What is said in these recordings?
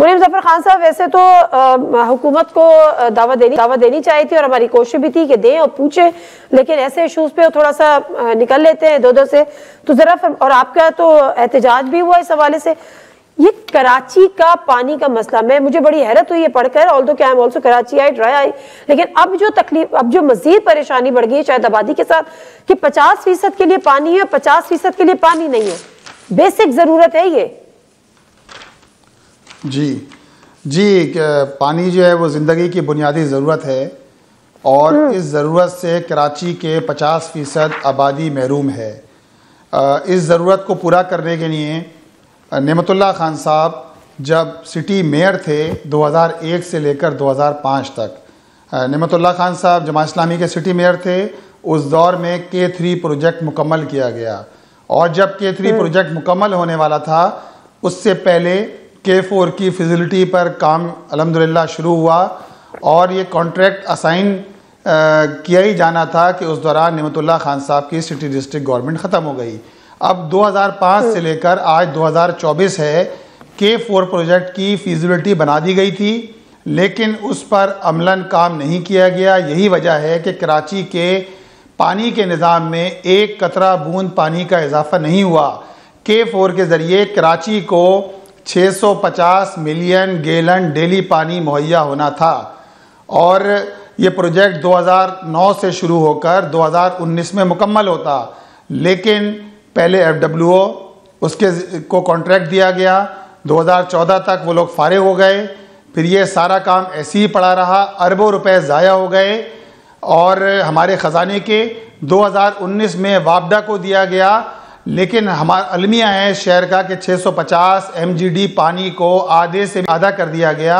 मुनीम ज़फ़र खान साहब, वैसे तो हुकूमत को दावा देनी चाहिए थी और हमारी कोशिश भी थी कि दें और पूछे, लेकिन ऐसे इशूज़ पे थोड़ा सा निकल लेते हैं दो से। तो ज़रा, और आपका तो एहतजाज भी हुआ इस हवाले से, ये कराची का पानी का मसला, मुझे बड़ी हैरत हुई है पढ़कर, ऑल्दो कि I am also Karachi I try, लेकिन अब जो तकलीफ, अब जो मजीद परेशानी बढ़ गई है शायद आबादी के साथ, कि 50% के लिए पानी है, 50% के लिए पानी नहीं है। बेसिक ज़रूरत है ये। जी, पानी जो है वो ज़िंदगी की बुनियादी ज़रूरत है और इस ज़रूरत से कराची के 50% आबादी महरूम है। इस ज़रूरत को पूरा करने के लिए नेमतुल्लाह खान साहब जब सिटी मेयर थे 2001 से लेकर 2005 तक, नेमतुल्लाह खान साहब जमात इस्लामी के सिटी मेयर थे। उस दौर में K3 प्रोजेक्ट मुकम्मल किया गया और जब K3 प्रोजेक्ट मुकम्मल होने वाला था, उससे पहले K4 की फिजिलिटी पर काम अल्हम्दुलिल्लाह शुरू हुआ और ये कॉन्ट्रैक्ट असाइन किया ही जाना था कि उस दौरान नेमतुल्लाह खान साहब की सिटी डिस्ट्रिक्ट गवर्नमेंट ख़त्म हो गई। अब 2005 से लेकर आज 2024 है, K4 प्रोजेक्ट की फिजिबिलिटी बना दी गई थी, लेकिन उस पर अमलन काम नहीं किया गया। यही वजह है कि कराची के पानी के निज़ाम में एक कतरा बूंद पानी का इजाफा नहीं हुआ। K4 के ज़रिए कराची को 650 मिलियन गैलन डेली पानी मुहैया होना था और ये प्रोजेक्ट 2009 से शुरू होकर 2019 में मुकम्मल होता, लेकिन पहले FWO उसके को कॉन्ट्रैक्ट दिया गया। 2014 तक वो लोग फारिग हो गए, फिर ये सारा काम ऐसे ही पड़ा रहा, अरबों रुपए ज़ाया हो गए और हमारे ख़जाने के 2019 में वापडा को दिया गया, लेकिन हमारा अलमिया है शहर का कि 650 MGD पानी को आधे से आधा कर दिया गया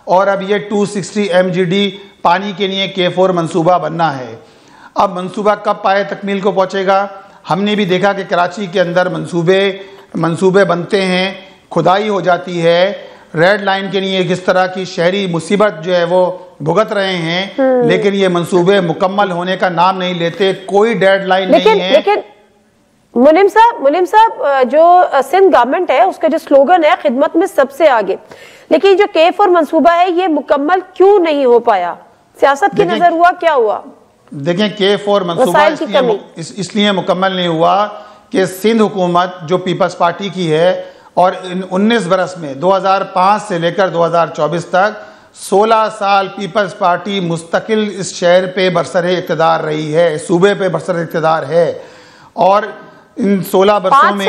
और अब ये 260 MGD पानी के लिए K4 मंसूबा बनना है। अब मंसूबा कब पाए तकमील को पहुँचेगा? हमने भी देखा कि कराची के अंदर मंसूबे बनते हैं, खुदाई हो जाती है, रेड लाइन के लिए किस तरह की शहरी मुसीबत जो है वो भुगत रहे हैं, लेकिन ये मंसूबे मुकम्मल होने का नाम नहीं लेते, कोई डेडलाइन नहीं है। लेकिन मुनीम साहब, जो सिंध गवर्नमेंट है उसका जो स्लोगन है खिदमत में सबसे आगे, लेकिन जो K4 मंसूबा है ये मुकम्मल क्यों नहीं हो पाया? सियासत की नजर हुआ, क्या हुआ? देखें, K4 मंसूबा इसलिए मुकम्मल नहीं हुआ कि सिंध हुकूमत जो पीपल्स पार्टी की है और 19 बरस में 2005 से लेकर 2024 तक 16 साल पीपल्स पार्टी मुस्तकिल इस शहर पे बरसर इक़्तिदार रही है, सूबे पे बरसर इक़्तिदार है और इन 16 बरसों में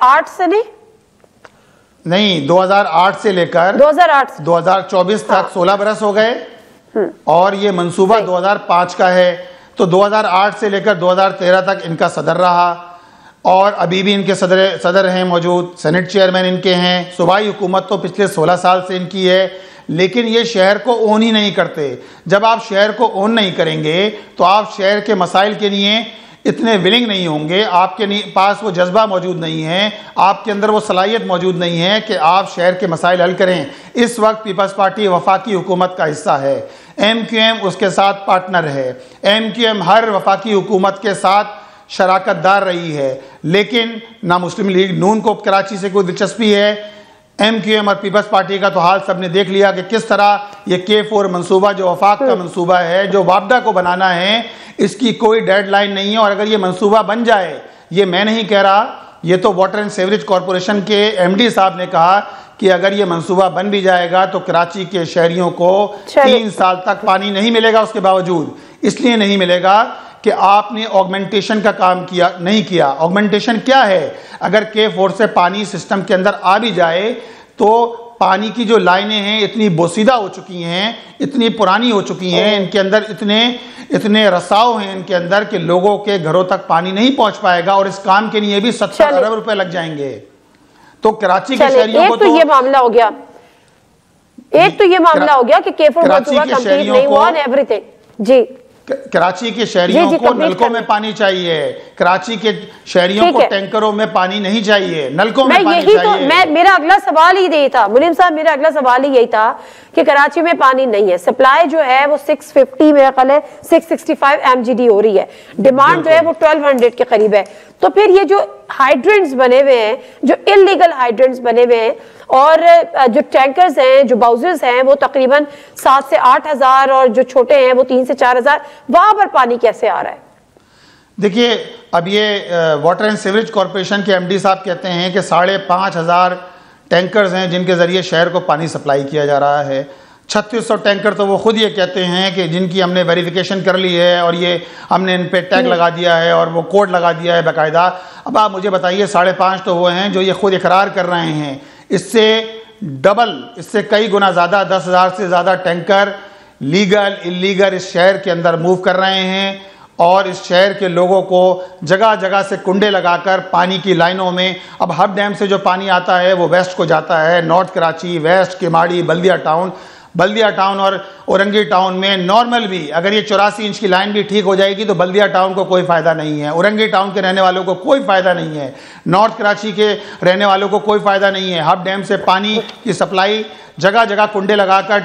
8 से नहीं 2008 से लेकर 2024 तक 16 बरस हो गए और ये मंसूबा 2005 का है। तो 2008 से लेकर 2013 तक इनका सदर रहा और अभी भी इनके सदर हैं मौजूद, सेनेट चेयरमैन इनके हैं। सूबाई हुकूमत तो पिछले 16 साल से इनकी है, लेकिन ये शहर को ओन ही नहीं करते। जब आप शहर को ओन नहीं करेंगे तो आप शहर के मसाइल के लिए इतने विलिंग नहीं होंगे, आपके पास वो जज्बा मौजूद नहीं है, आपके अंदर वो सलाहियत मौजूद नहीं है कि आप शहर के मसाइल हल करें। इस वक्त पीपल्स पार्टी वफाकी हुकूमत का हिस्सा है, MQM उसके साथ पार्टनर है, MQM हर वफाकी हुकूमत के साथ शराकतदार रही है, लेकिन ना मुस्लिम लीग नून को कराची से कोई दिलचस्पी है। MQM और पीपल्स पार्टी का तो हाल सबने देख लिया कि किस तरह ये K4 मंसूबा जो वफाक का मंसूबा है, जो वापडा को बनाना है, इसकी कोई डेडलाइन नहीं है और अगर ये मंसूबा बन जाए, ये मैं नहीं कह रहा, ये तो वाटर एंड सीवरेज कॉरपोरेशन के MD साहब ने कहा कि अगर ये मंसूबा बन भी जाएगा तो कराची के शहरियों को 3 साल तक पानी नहीं मिलेगा। उसके बावजूद इसलिए नहीं मिलेगा कि आपने ऑगमेंटेशन का काम नहीं किया। ऑगमेंटेशन क्या है? अगर K4 से पानी सिस्टम के अंदर आ भी जाए तो पानी की जो लाइनें हैं इतनी बोसीदा हो चुकी हैं, इतनी पुरानी हो चुकी हैं, इनके अंदर इतने रसाव हैं इनके अंदर कि लोगों के घरों तक पानी नहीं पहुंच पाएगा और इस काम के लिए भी 70 अरब रुपए लग जाएंगे। तो कराची के शहरियों को तो ये मामला हो गया, एक तो ये मामला हो गया कि K4 मंसूबा कंप्लीट नहीं हुआ और एवरीथिंग। जी, कराची के शहरियों को नलकों में पानी चाहिए, कराची के शहरियों को टैंकरों में पानी नहीं चाहिए, नलकों में पानी चाहिए। मेरा अगला सवाल ही यही था मुनीम साहब, मेरा अगला सवाल ही यही था कि कराची में पानी नहीं है, सप्लाई जो है वो 650 मेरा ख्याल है 665 MGD हो रही है, डिमांड जो है वो 1200 के करीब है। तो फिर ये जो हाइड्रेंट्स बने हुए हैं, जो इलीगल हाइड्रेंट्स बने हुए हैं, और जो टैंकर्स हैं, जो बाउजर्स हैं, वो तकरीबन 7 से 8 हज़ार और जो छोटे हैं वो 3 से 4 हज़ार। वहां पर पानी कैसे आ रहा है? देखिए, अब ये वाटर एंड सीवरेज कॉरपोरेशन के एमडी साहब कहते हैं कि 5,500 टैंकर्स हैं जिनके ज़रिए शहर को पानी सप्लाई किया जा रहा है। 3600 टैंकर तो वो खुद ये कहते हैं कि जिनकी हमने वेरिफिकेशन कर ली है और ये हमने इन पे टैग लगा दिया है और वो कोड लगा दिया है बाकायदा। अब आप मुझे बताइए, 5.5 तो वो हैं जो ये खुद इकरार कर रहे हैं। इससे डबल, इससे कई गुना ज़्यादा, 10,000 से ज़्यादा टैंकर लीगल इलीगल इस शहर के अंदर मूव कर रहे हैं और इस शहर के लोगों को जगह जगह से कुंडे लगाकर पानी की लाइनों में, अब हब डैम से जो पानी आता है वो वेस्ट को जाता है, नॉर्थ कराची, वेस्ट, किमाड़ी, बल्दिया टाउन और औरंगी टाउन में नॉर्मल भी अगर ये 84 इंच की लाइन भी ठीक हो जाएगी तो बल्दिया टाउन को कोई फ़ायदा नहीं है, औरंगी टाउन के रहने वालों को कोई फ़ायदा नहीं है, नॉर्थ कराची के रहने वालों को कोई फ़ायदा नहीं है। हब डैम से पानी की सप्लाई जगह जगह कुंडे लगाकर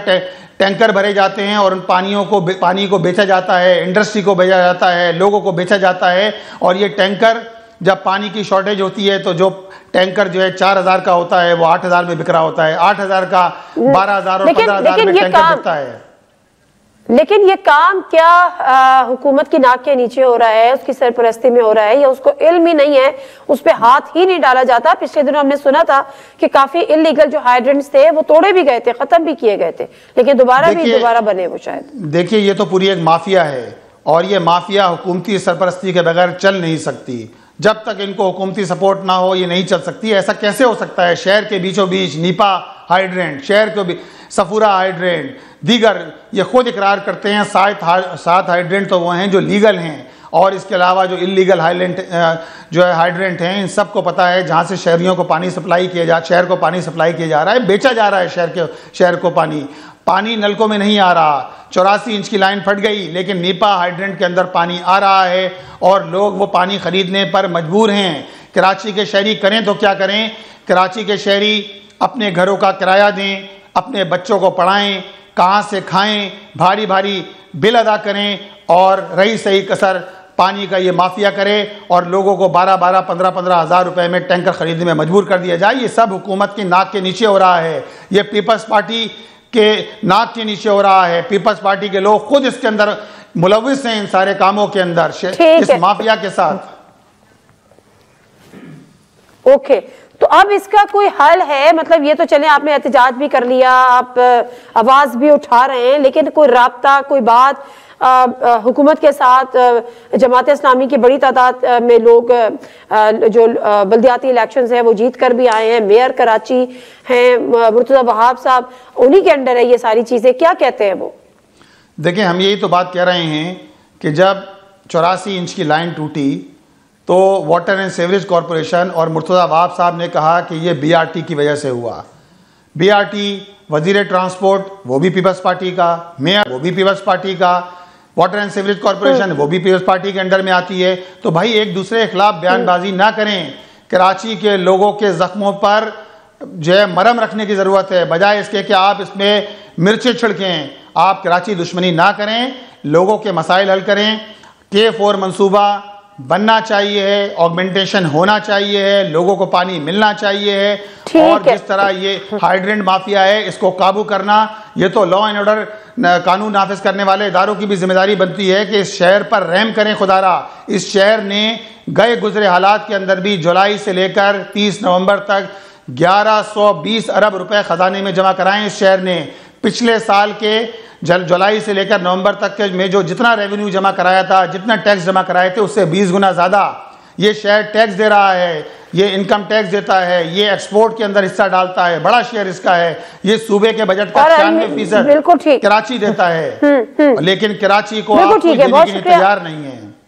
टैंकर भरे जाते हैं और उन पानी को बेचा जाता है, इंडस्ट्री को बेचा जाता है, लोगों को बेचा जाता है। और ये टैंकर, जब पानी की शॉर्टेज होती है तो जो टैंकर जो है 4,000 का होता है वो 8,000 में बिक रहा होता है, 8,000 का 12,000 और 15,000 में टैंकर बिकता है। लेकिन ये काम क्या हुकूमत की नाक के नीचे हो रहा है, उसकी सरपरस्ती में हो रहा है, या उसको इल्म ही नहीं है, उस पर हाथ ही नहीं डाला जाता? पिछले दिनों हमने सुना था कि काफी इलीगल जो हाइड्रेंट्स थे वो तोड़े भी गए थे, खत्म भी किए गए थे, लेकिन दोबारा बने वो शायद। देखिए, ये तो पूरी एक माफिया है और ये माफिया हुकूमती सरपरस्ती के बगैर चल नहीं सकती। जब तक इनको हुकूमती सपोर्ट ना हो ये नहीं चल सकती। ऐसा कैसे हो सकता है? शहर के बीचों बीच नीपा हाइड्रेंट, शहर के सफूरा हाइड्रेंट, दीगर, ये खुद इकरार करते हैं 7 हाइड्रेंट तो वो हैं जो लीगल हैं और इसके अलावा जो इलीगल हाइड्रेंट हैं, इन सबको पता है जहाँ से शहरियों को पानी सप्लाई शहर को पानी सप्लाई किया जा रहा है, बेचा जा रहा है शहर को पानी नलकों में नहीं आ रहा। 84 इंच की लाइन फट गई लेकिन नीपा हाइड्रेंट के अंदर पानी आ रहा है और लोग वो पानी खरीदने पर मजबूर हैं। कराची के शहरी करें तो क्या करें? कराची के शहरी अपने घरों का किराया दें, अपने बच्चों को पढ़ाएं, कहाँ से खाएं, भारी भारी बिल अदा करें और रही सही कसर पानी का ये माफिया करे और लोगों को 12-12, 15-15 हज़ार रुपए में टैंकर खरीदने में मजबूर कर दिया जाए। ये सब हुकूमत की नाक के नीचे हो रहा है, ये पीपल्स पार्टी के नाक के नीचे हो रहा है। पीपल्स पार्टी के लोग खुद इसके अंदर मुलविस हैं, इन सारे कामों के अंदर, इस माफिया के साथ। ओके, तो अब इसका कोई हल है? मतलब ये तो चले आपने एहतजाज भी कर लिया, आप आवाज भी उठा रहे हैं, लेकिन कोई राब्ता, कोई बात हुकूमत के साथ? जमात इस्लामी की बड़ी तादाद में लोग जो बल्दियाती इलेक्शंस हैं वो जीत कर भी आए हैं, मेयर कराची हैं मुर्तज़ा वहाब साहब, उन्हीं के अंडर है ये सारी चीज़ें। क्या कहते हैं वो? देखिए, हम यही तो बात कह रहे हैं कि जब 84 इंच की लाइन टूटी तो वाटर एंड सीवरेज कॉरपोरेशन और मुर्तज़ा वहाब साहब ने कहा कि ये BRT की वजह से हुआ। BRT, वज़ीर ट्रांसपोर्ट वो भी पीपल्स पार्टी का, मेयर वो भी पीपल्स पार्टी का, वाटर एंड सीवरेज कॉरपोरेशन वो भी पीपल्स पार्टी के अंडर में आती है। तो भाई एक दूसरे के खिलाफ बयानबाजी ना करें। कराची के लोगों के जख्मों पर जो है मरहम रखने की ज़रूरत है, बजाय इसके कि आप इसमें मिर्चें छिड़कें। आप कराची दुश्मनी ना करें, लोगों के मसाइल हल करें। K4 मंसूबा बनना चाहिए है, ऑगमेंटेशन होना चाहिए है, लोगों को पानी मिलना चाहिए है और जिस तरह ये हाइड्रेंट माफिया है इसको काबू करना, ये तो लॉ एंड ऑर्डर कानून नाफिज करने वाले इदारों की भी जिम्मेदारी बनती है कि इस शहर पर रहम करें खुदारा। इस शहर ने गए गुजरे हालात के अंदर भी जुलाई से लेकर 30 नवंबर तक 1120 अरब रुपए खजाने में जमा कराए। इस शहर ने पिछले साल के जुलाई से लेकर नवंबर तक के में जो जितना रेवेन्यू जमा कराया था, जितना टैक्स जमा कराए थे, उससे 20 गुना ज़्यादा ये शहर टैक्स दे रहा है, ये इनकम टैक्स देता है, ये एक्सपोर्ट के अंदर हिस्सा डालता है, बड़ा शेयर इसका है। ये सूबे के बजट का 96% कराची देता है, लेकिन कराची को आप देने के लिए तैयार नहीं है।